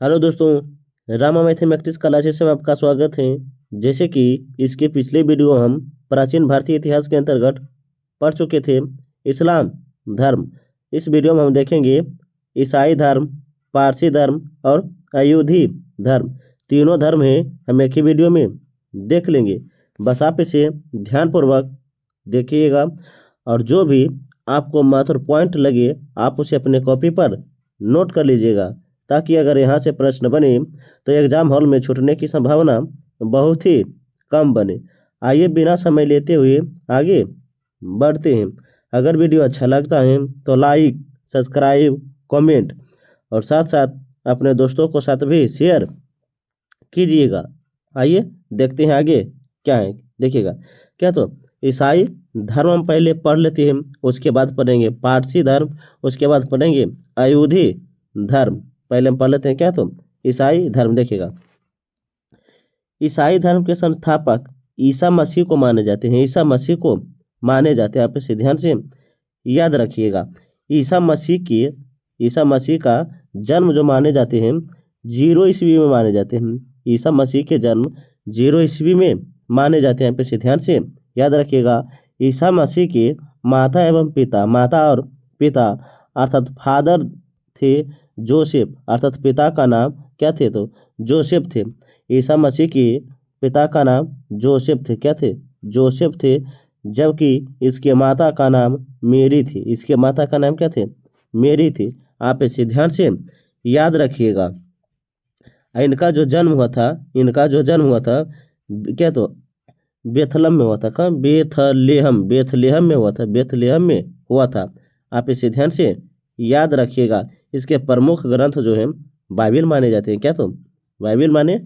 Hello दोस्तों, Rama mathematics classes में आपका स्वागत है। जैसे कि इसके पिछले वीडियो हम प्राचीन भारतीय इतिहास के अंतर्गत पढ़ चुके थे इस्लाम धर्म। इस वीडियो में हम देखेंगे ईसाई धर्म, पारसी धर्म और अयूधी धर्म। तीनों धर्म हैं, हम एक ही वीडियो में देख लेंगे। बस आप इसे ध्यानपूर्वक देखिएगा और जो भी आपको महत्वपूर्ण पॉइंट लगे आप उसे अपने कॉपी पर नोट कर लीजिएगा, ताकि अगर यहाँ से प्रश्न बने तो एग्जाम हॉल में छूटने की संभावना बहुत ही कम बने। आइए बिना समय लेते हुए आगे बढ़ते हैं। अगर वीडियो अच्छा लगता है तो लाइक, सब्सक्राइब, कमेंट और साथ साथ अपने दोस्तों को साथ भी शेयर कीजिएगा। आइए देखते हैं आगे क्या है। देखिएगा क्या, तो ईसाई धर्म हम पहले पढ़ लेते हैं, उसके बाद पढ़ेंगे पारसी धर्म, उसके बाद पढ़ेंगे अयूधी धर्म। पहले हम पढ़ लेते हैं क्या, तो ईसाई धर्म। देखिएगा, ईसाई धर्म के संस्थापक ईसा मसीह को माने जाते हैं। ईसा मसीह को माने जाते हैं, आप इसे ध्यान से याद रखिएगा। ईसा मसीह का जन्म जो माने जाते हैं 0 ईस्वी में माने जाते हैं। ईसा मसीह के जन्म 0 ईस्वी में माने जाते हैं, आप इसे ध्यान से याद रखिएगा। ईसा मसीह के माता और पिता अर्थात फादर थे जोसेफ, अर्थात पिता का नाम क्या थे, तो जोसेफ थे। ईसा मसीह के पिता का नाम जोसेफ थे, क्या थे, जोसेफ थे। जबकि इसके माता का नाम मेरी थी। इसके माता का नाम क्या थे, मेरी थी। आप इसे ध्यान से याद रखिएगा। इनका जो जन्म हुआ था क्या, तो बेथलम में हुआ था। कहाँ, बेथलेहम में हुआ था। आप इसे ध्यान से याद रखिएगा। इसके प्रमुख ग्रंथ जो हैं बाइबिल माने जाते हैं, क्या, तो बाइबिल माने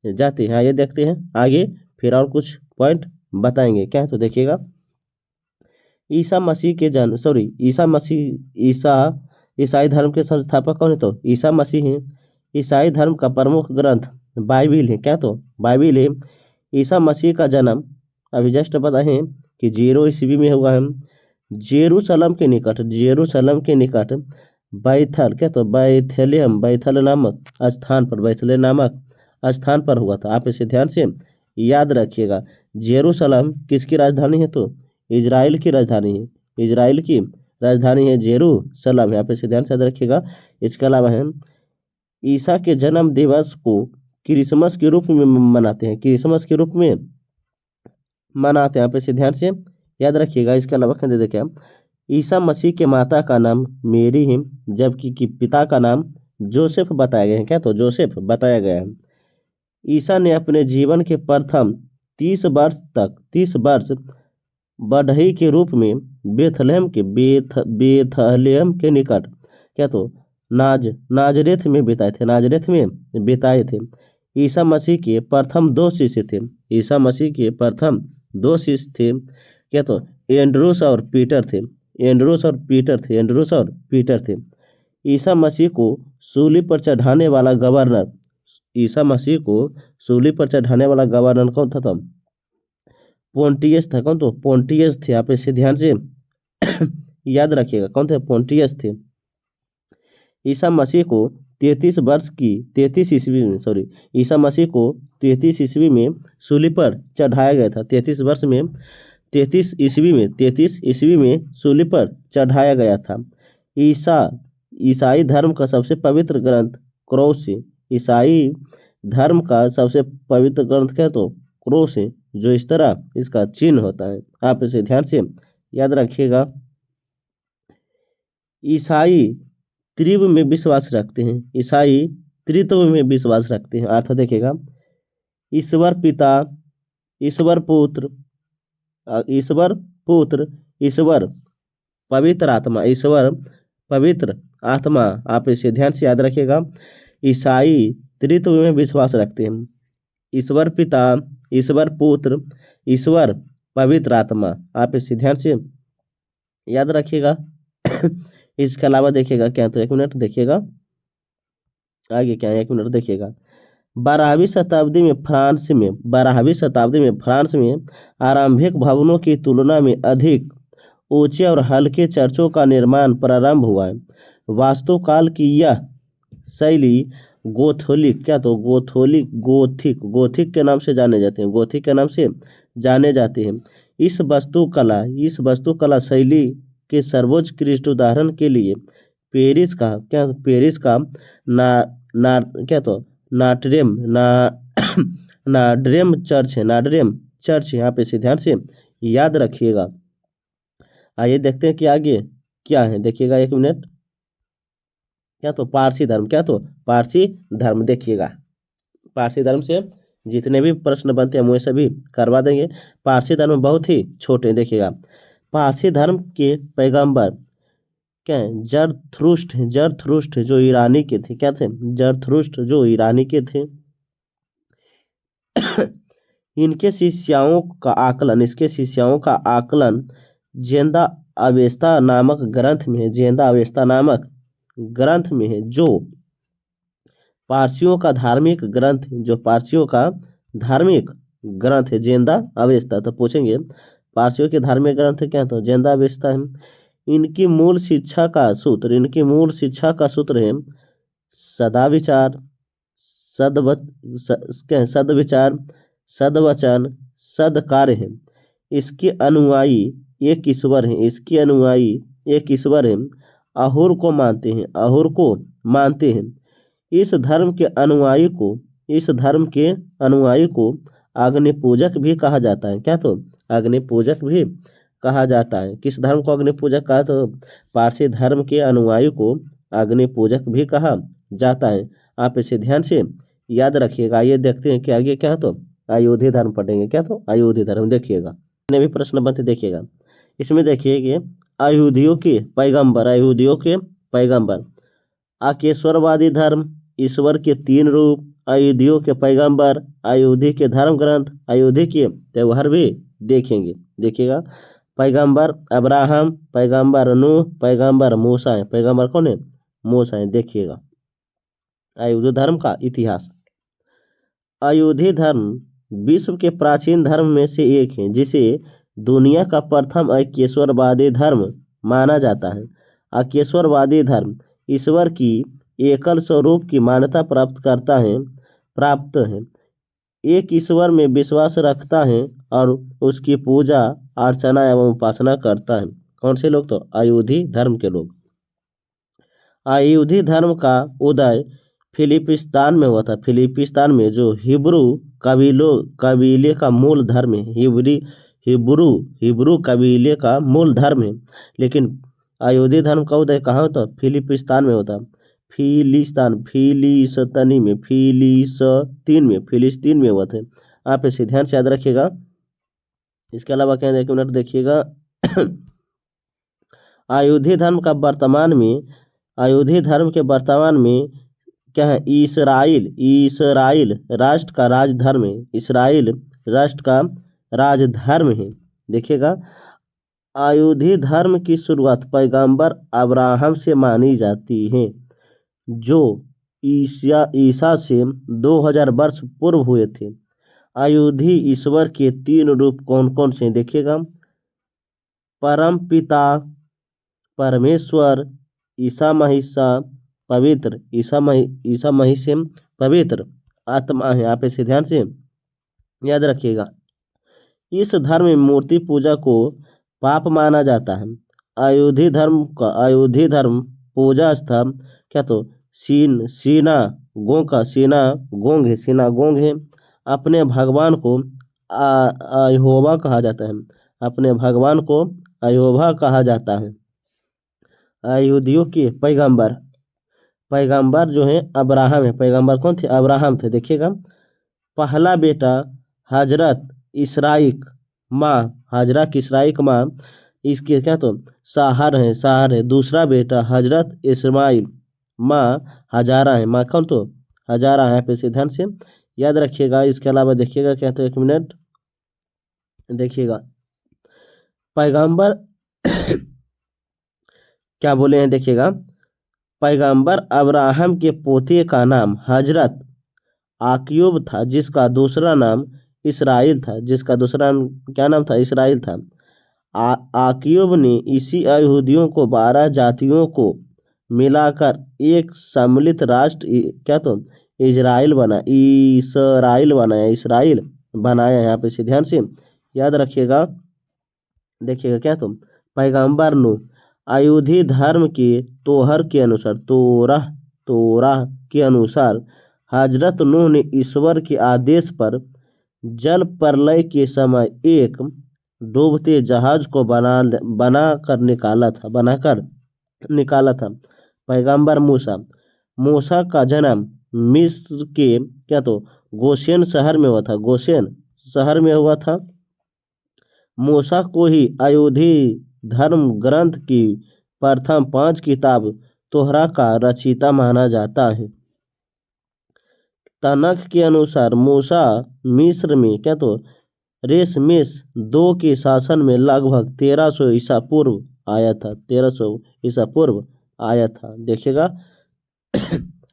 जाते हैं। ये देखते हैं आगे, फिर और कुछ पॉइंट बताएंगे क्या, तो देखिएगा। ईसाई धर्म के संस्थापक कौन है, तो ईसा मसीह हैं। ईसाई धर्म का प्रमुख ग्रंथ बाइबिल है, क्या, तो बाइबिल है। ईसा मसीह का जन्म अभी जस्ट पता है कि 0 ईस्वी में हुआ है। जेरूशलम के निकट बैथल, क्या, तो बैथल नामक स्थान पर हुआ था। आप इसे ध्यान से याद रखिएगा। जेरूशलम किसकी राजधानी है, तो इजराइल की राजधानी है जेरूशलम है। आप इसे ध्यान से याद रखिएगा। इसके अलावा है ईसा के जन्म दिवस को क्रिसमस के रूप में मनाते हैं। आप इसे ध्यान से याद रखिएगा। इसके अलावा देखिए, ईसा मसीह के माता का नाम मेरी है, जबकि कि पिता का नाम जोसेफ बताया गया है, क्या, तो जोसेफ बताया गया है। ईसा ने अपने जीवन के प्रथम 30 वर्ष बढ़ई के रूप में बेथलेहम के निकट, क्या, तो नाजरेथ में बिताए थे। ईसा मसीह के प्रथम 2 शिष्य थे। क्या, तो एंड्रूस और पीटर थे। ईसा मसीह को सूली पर चढ़ाने वाला गवर्नर कौन था, तो पोंटियस था। कौन, तो पोंटियस थे। आप इसे ध्यान से याद रखिएगा, कौन थे, पोंटियस थे। ईसा मसीह को 33 ईस्वी में सूली पर चढ़ाया गया था। 33 ईस्वी में सूली पर चढ़ाया गया था। ईसाई धर्म का सबसे पवित्र ग्रंथ क्रॉस है। ईसाई धर्म का सबसे पवित्र ग्रंथ क्या, तो क्रॉस है, जो इस तरह इसका चिन्ह होता है। आप इसे ध्यान से याद रखिएगा। ईसाई त्रित्व में विश्वास रखते हैं। अर्थ देखिएगा, ईश्वर पिता, ईश्वर पुत्र, ईश्वर पवित्र आत्मा। आप इसे ध्यान से याद रखिएगा। ईसाई त्रित्व में विश्वास रखते हैं। ईश्वर पिता, ईश्वर पुत्र, ईश्वर पवित्र आत्मा। आप इसे ध्यान से याद रखिएगा। इसके अलावा देखिएगा क्या, तो 1 मिनट देखिएगा आगे क्या है। 1 मिनट देखिएगा। 12वीं शताब्दी में फ्रांस में आरंभिक भवनों की तुलना में अधिक ऊंचे और हल्के चर्चों का निर्माण प्रारंभ हुआ है। वास्तुकाल की यह शैली गोथोलिक, क्या तो गोथोलिक, गोथिक के नाम से जाने जाते हैं, गोथिक के नाम से जाने जाते हैं। इस वास्तुकला शैली के सर्वोत्कृष्ट उदाहरण के लिए पेरिस का ना ना क्या तो नाट्रेम ना नाड्रेम चर्च है, नाड्रेम चर्च, यहाँ पे से ध्यान से याद रखिएगा। आइए देखते हैं कि आगे क्या है, देखिएगा 1 मिनट। क्या तो पारसी धर्म, क्या तो पारसी धर्म, देखिएगा पारसी धर्म से जितने भी प्रश्न बनते हैं वो सभी करवा देंगे। पारसी धर्म बहुत ही छोटे हैं, देखिएगा। पारसी धर्म के पैगंबर क्या है? जरथुष्ट जो ईरानी के थे, क्या थे? जरथुष्ट जो ईरानी के थे। इसके शिष्यों का आकलन जेंदा अवेस्ता नामक ग्रंथ में है, जेंदा अवेस्ता नामक ग्रंथ में है, जो पारसियों का धार्मिक ग्रंथ, जो पारसियों का धार्मिक ग्रंथ है, जेंदा अवेस्ता। तो पूछेंगे पारसियों के धार्मिक ग्रंथ क्या, तो जेंदा अवेस्ता है। इनकी मूल शिक्षा का सूत्र है सदाविचार, सदविचार, सदवचन, सदकार्य है। इसके अनुयायी एक ईश्वर है, अहुर को मानते हैं। इस धर्म के अनुयायी को अग्निपूजक भी कहा जाता है, क्या तो अग्निपूजक भी कहा जाता है। किस धर्म को अग्निपूजक कहा, तो पारसी धर्म के अनुयायी को अग्निपूजक भी कहा जाता है। आप इसे ध्यान से याद रखिएगा। ये देखते हैं कि आगे क्या है, तो अयोध्या धर्म पढ़ेंगे, क्या तो अयोध्या धर्म, देखिएगा जितने भी प्रश्न बनते देखिएगा। इसमें देखिए कि अयोध्या के पैगंबर, आकेश्वरवादी धर्म, ईश्वर के 3 रूप, अयोध्या के पैगंबर, अयोध्या के धर्म ग्रंथ, अयोध्या के त्योहार भी देखेंगे, देखिएगा। पैगंबर अब्राहम, पैगंबर नूह, पैगंबर मूसा है। पैगंबर कौन है? मूसा है, देखिएगा। अयोध्या धर्म का इतिहास। अयोध्या धर्म विश्व के प्राचीन धर्म में से एक है, जिसे दुनिया का प्रथम अकेश्वरवादी धर्म माना जाता है। अकेश्वरवादी धर्म ईश्वर की एकल स्वरूप की मान्यता प्राप्त है, एक ईश्वर में विश्वास रखता है और उसकी पूजा अर्चना एवं उपासना करता है। कौन से लोग? तो अयोध्या धर्म के लोग। अयोध्या धर्म का उदय फिलिपिस्तान में हुआ था। फिलिपिस्तान में जो हिब्रू कबीले का मूल धर्म है, हिब्रू कबीले का मूल धर्म है। लेकिन अयोध्या धर्म का उदय कहाँ होता? फिलिपिस्तान में होता। फिलिस्तीन में हुआ था। आप इसे ध्यान से याद रखिएगा। इसके अलावा क्या देखिएगा अयोध्या धर्म के वर्तमान में क्या है? इसराइल राष्ट्र का राजधर्म है। इसराइल राष्ट्र का राजधर्म है, देखिएगा। अयोध्या धर्म की शुरुआत पैगंबर अब्राहम से मानी जाती है, जो ईसा से 2000 वर्ष पूर्व हुए थे। अयोध्या ईश्वर के 3 रूप कौन कौन से, देखिएगा। परम पिता परमेश्वर, ईसा मसीह पवित्र आत्मा है। आप इसे ध्यान से याद रखिएगा। इस धर्म में मूर्ति पूजा को पाप माना जाता है। अयोध्या धर्म पूजा स्थल क्या, तो सीनागोग है। अपने भगवान को यहोवा कहा जाता है। अयोध्या के पैगंबर जो है अब्राहम है। पैगंबर कौन थे? अब्राहम थे, देखिएगा। पहला बेटा हजरत इसराइक माँ, इसके क्या, तो साहर है। दूसरा बेटा हजरत इस्माइल माँ हजारा है। माँ कौन? तो हजारा है। पे ध्यान से याद रखिएगा। इसके अलावा देखिएगा क्या, तो 1 मिनट देखिएगा। पैगंबर क्या बोले हैं, देखिएगा। पैगंबर अब्राहम के पोते का नाम हजरत आक्यूब था, जिसका दूसरा नाम इसराइल था। क्या नाम था? इसराइल था। आक्यूब ने इसी यहूदियों को 12 जातियों को मिलाकर एक सम्मिलित राष्ट्र क्या तो इजराइल बनाया, इसराइल बनाया। यहाँ पे से ध्यान से याद रखिएगा। देखिएगा क्या तो पैगंबर नूह अयूधी धर्म के तोराह के अनुसार हजरत नूह ने ईश्वर के आदेश पर जल प्रलय के समय एक डूबते जहाज को बनाकर निकाला था। पैगंबर मूसा का जन्म मिस्र के क्या तो गोशेन शहर में हुआ था। मूसा को ही अयोधी धर्म ग्रंथ की प्रथम 5 किताब तोहरा का रचयिता माना जाता है। तनख के अनुसार मूसा मिस्र में क्या तो रेशमेश 2 के शासन में लगभग 1300 ईसा पूर्व आया था। देखिएगा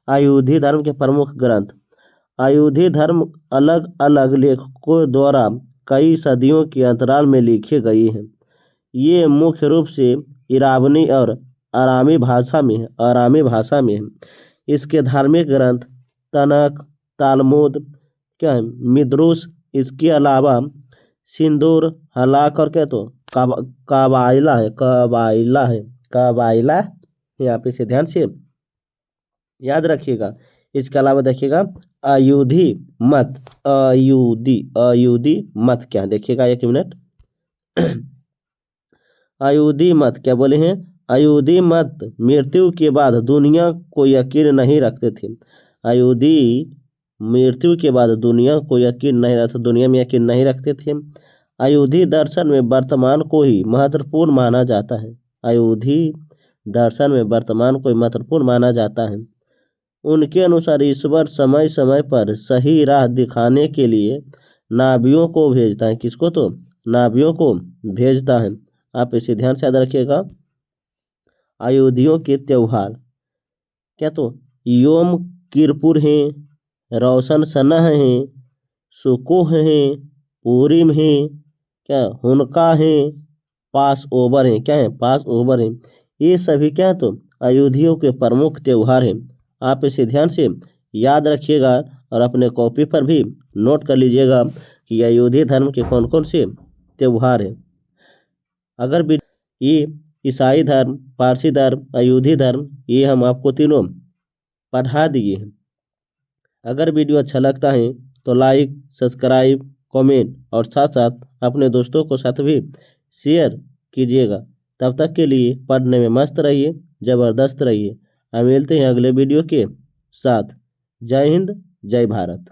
अयोधी धर्म के प्रमुख ग्रंथ। अयोधी धर्म अलग अलग लेखकों द्वारा कई सदियों के अंतराल में लिखे गए हैं। ये मुख्य रूप से इरावनी और आरामी भाषा में है। इसके धार्मिक ग्रंथ तनख, तालमुद, क्या है, मिद्रुस, इसके अलावा सिंदूर, हलाक और क्या तो कबाइला यहाँ पे से ध्यान से याद रखिएगा। इसके अलावा देखिएगा अयूधी मत क्या देखिएगा, 1 मिनट। अयूधी मत क्या बोले हैं? अयूधी मत मृत्यु के बाद दुनिया को यकीन नहीं रखते थे। अयूधी मृत्यु के बाद दुनिया में यकीन नहीं रखते थे। अयूधी दर्शन में वर्तमान को ही महत्वपूर्ण माना जाता है। उनके अनुसार ईश्वर समय समय पर सही राह दिखाने के लिए नाबियों को भेजता है। किसको? तो नाबियों को भेजता है। आप इसे ध्यान से याद रखिएगा। अयोध्यों के त्योहार क्या तो योम किरपुर हैं, रोशन सनह हैं, सुकोह हैं, पूरिम हैं, क्या हुनका हैं, पास ओवर हैं। ये सभी क्या तो अयोध्यों के प्रमुख त्योहार हैं। आप इसे ध्यान से याद रखिएगा और अपने कॉपी पर भी नोट कर लीजिएगा कि अयोध्या धर्म के कौन कौन से त्योहार हैं। अगर ये ईसाई धर्म, पारसी धर्म, अयोधी धर्म, ये हम आपको तीनों पढ़ा दिए हैं। अगर वीडियो अच्छा लगता है तो लाइक, सब्सक्राइब, कमेंट और साथ साथ अपने दोस्तों को साथ भी शेयर कीजिएगा। तब तक के लिए पढ़ने में मस्त रहिए, ज़बरदस्त रहिए। हम मिलते हैं अगले वीडियो के साथ। जय हिंद, जय भारत।